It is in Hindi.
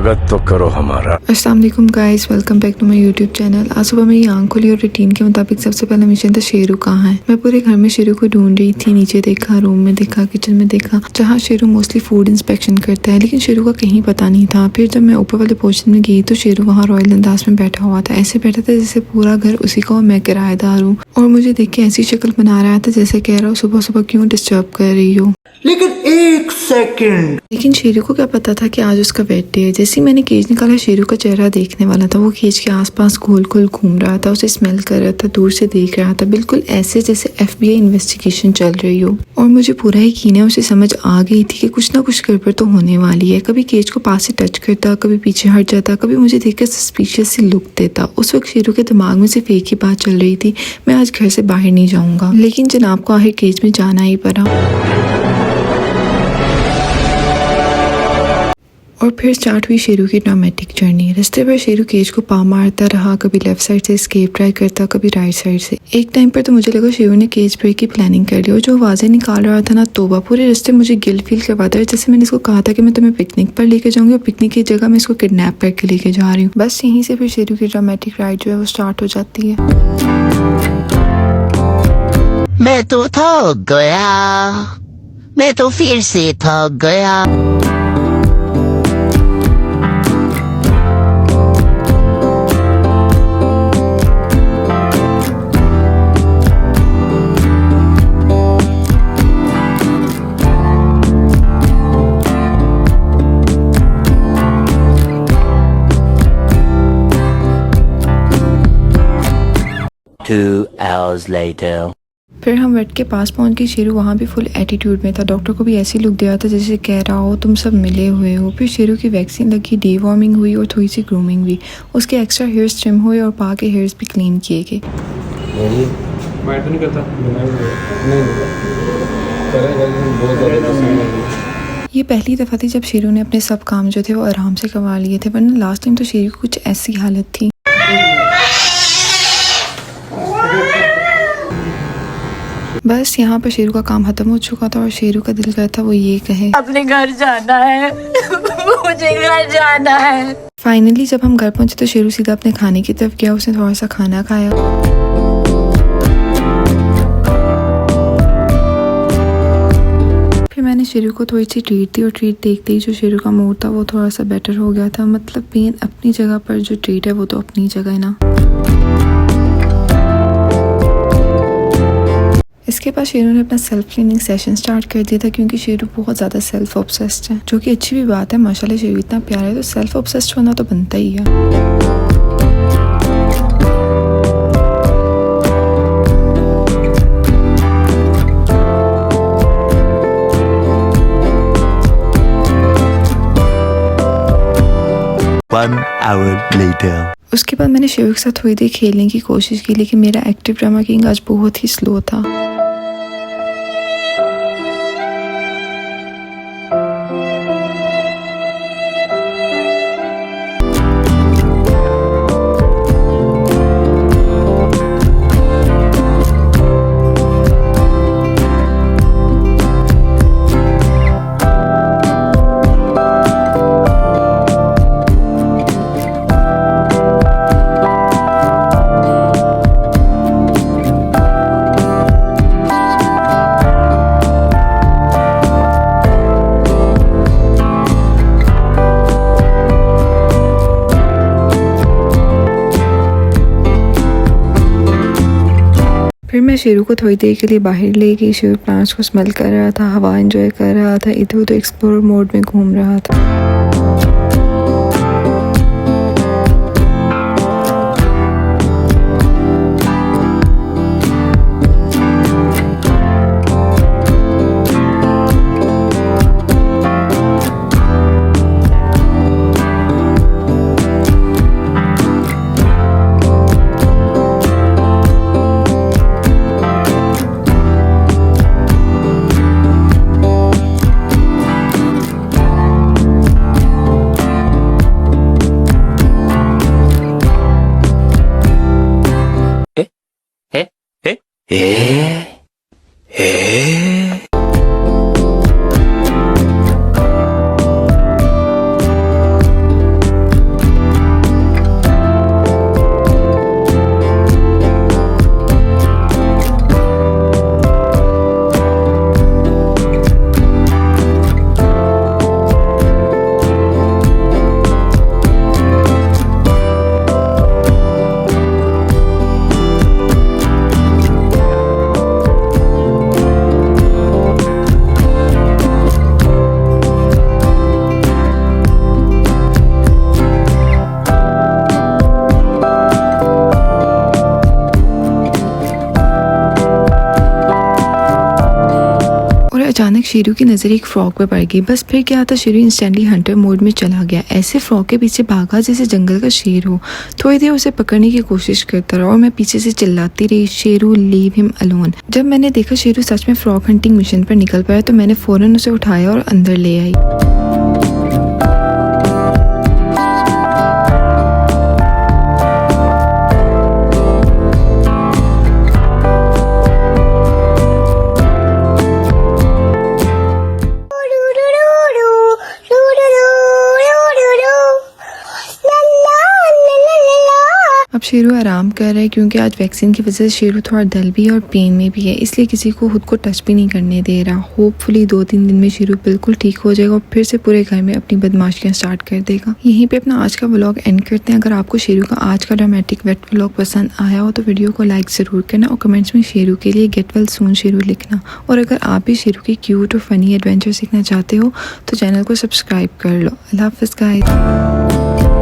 स्वागत तो करो हमारा। अस्सलाम वालेकुम guys, welcome back to my YouTube channel. आज सुबह मेरी आंख खुली और रूटीन के मुताबिक सबसे पहला मिशन था शेरू कहाँ है। मैं पूरे घर में शेरू को ढूंढ रही थी। नीचे देखा, रूम में देखा, किचन में देखा, जहाँ शेरू मोस्टली फूड इंस्पेक्शन करता है, लेकिन शेरू का कहीं पता नहीं था। फिर जब मैं ऊपर वाले पोर्शन में गई तो शेरू वहाँ रॉयल अंदाज में बैठा हुआ था। ऐसे बैठा था जैसे पूरा घर उसी का और मैं किराएदार हूँ, और मुझे देख के ऐसी शक्ल बना रहा था जैसे कह रहा हो सुबह सुबह क्यों डिस्टर्ब कर रही हो। लेकिन एक सेकंड, लेकिन शेरू को क्या पता था कि आज उसका वेट डे है। जैसे ही मैंने केज निकाला, शेरू का चेहरा देखने वाला था। वो केज के आसपास गोल गोल घूम रहा था, उसे स्मेल कर रहा था, दूर से देख रहा था, बिल्कुल ऐसे जैसे FBI इन्वेस्टिगेशन चल रही हो। और मुझे पूरा यकीन है उसे समझ आ गई थी कि कुछ ना कुछ गड़बड़ तो होने वाली है। कभी केज को पास से टच करता, कभी पीछे हट जाता, कभी मुझे देखकर सस्पिशियस सी लुक देता। उस वक्त शेरू के दिमाग में सिर्फ एक ही बात चल रही थी, मैं आज घर से बाहर नहीं जाऊंगा। लेकिन जनाब को आखिर केज में जाना ही पड़ा। और फिर स्टार्ट हुई शेरू की ड्रामेटिक जर्नी। रास्ते पर शेरू केज को पाँव मारता रहा, कभी लेफ्ट साइड से एस्केप ट्राई करता, कभी राइट साइड से। एक टाइम पर तो मुझे लगा शेरू ने केज ब्रेक की प्लानिंग कर ली, और जो आवाजें निकाल रहा था ना, तोबा, पूरे रास्ते मुझे गिल्ट फील करवाता है। जैसे मैंने इसको कहा था कि मैं तुम्हें पिकनिक पर लेके जाऊंगी, और पिकनिक की जगह मैं इसको किडनैप करके लेके जा रही हूँ। बस यहीं से फिर शेरू की ड्रामेटिक राइड जो है वो स्टार्ट हो जाती है। मैं तो थक गया, मैं तो फिर से थक गया। Two hours later. फिर हम वेट के पास पहुंच गए। शेरू वहाँ भी फुल एटीट्यूड में था। डॉक्टर को भी ऐसी लुक दिया था जैसे कह रहा हो तुम सब मिले हुए हो। फिर शेरू की वैक्सीन लगी, डीवॉर्मिंग हुई और थोड़ी सी ग्रूमिंग भी। उसके एक्स्ट्रा हेयर्स ट्रिम हुए और पा के हेयर्स भी क्लीन किए गए। मैं तो नहीं करता, ये पहली दफ़ा थी जब शेरू ने अपने सब काम जो थे वो आराम से करवा लिए थे, वरना लास्ट टाइम तो शेरू की कुछ ऐसी हालत थी। बस यहाँ पर शेरू का काम खत्म हो चुका था और शेरू का दिल करता वो ये कहे अपने घर जाना है, मुझे घर जाना है। फाइनली जब हम घर पहुंचे तो शेरू सीधा अपने खाने की तरफ गया। उसने थोड़ा सा खाना खाया। फिर मैंने शेरू को थोड़ी सी ट्रीट दी, और ट्रीट देखते ही जो शेरू का मूड था वो थोड़ा सा बेटर हो गया था। मतलब पेन अपनी जगह पर, जो ट्रीट है वो तो अपनी जगह है ना। इसके बाद शेरू ने अपना सेल्फ क्लीनिंग सेशन स्टार्ट कर दिया था, क्योंकि शेरू बहुत ज़्यादा सेल्फ ऑब्सेस्ड है, जो कि अच्छी भी बात है। माशाल्लाह शेरू इतना प्यारा है तो सेल्फ ऑब्सेस्ड होना तो बनता ही है। One hour later. उसके बाद मैंने शेरू के साथ थोड़ी देर खेलने की कोशिश की, लेकिन मेरा एक्टिव ड्रामा किंग आज बहुत ही स्लो था। फिर मैं शेरू को थोड़ी देर के लिए बाहर ले गई। शेरू प्लांट्स को स्मेल कर रहा था, हवा एंजॉय कर रहा था, इधर उधर एक्सप्लोर मोड में घूम रहा था। शेरू की नज़र एक फ्रॉक पे पड़ गई। बस फिर क्या था, शेरू इंस्टेंटली हंटर मोड में चला गया। ऐसे फ्रॉक के पीछे भागा जैसे जंगल का शेर हो। थोड़ी देर उसे पकड़ने की कोशिश करता रहा और मैं पीछे से चिल्लाती रही, शेरू लीव हिम अलोन। जब मैंने देखा शेरू सच में फ्रॉक हंटिंग मिशन पर निकल पाया तो मैंने फौरन उसे उठाया और अंदर ले आई। अब शेरू आराम कर रहा है क्योंकि आज वैक्सीन की वजह से शेरू थोड़ा डल भी है और पेन में भी है, इसलिए किसी को खुद को टच भी नहीं करने दे रहा। होपफुली 2-3 दिन में शेरू बिल्कुल ठीक हो जाएगा और फिर से पूरे घर में अपनी बदमाशियां स्टार्ट कर देगा। यहीं पे अपना आज का व्लॉग एंड करते हैं। अगर आपको शेरू का आज का ड्रामेटिक वेट व्लॉग पसंद आया हो तो वीडियो को लाइक ज़रूर करना और कमेंट्स में शेरू के लिए गेट वेल सून शेरू लिखना। और अगर आप भी शेरू के क्यूट और फनी एडवेंचर सीखना चाहते हो तो चैनल को सब्सक्राइब कर लो। अल्लाह हाफ़िज़ गाइस।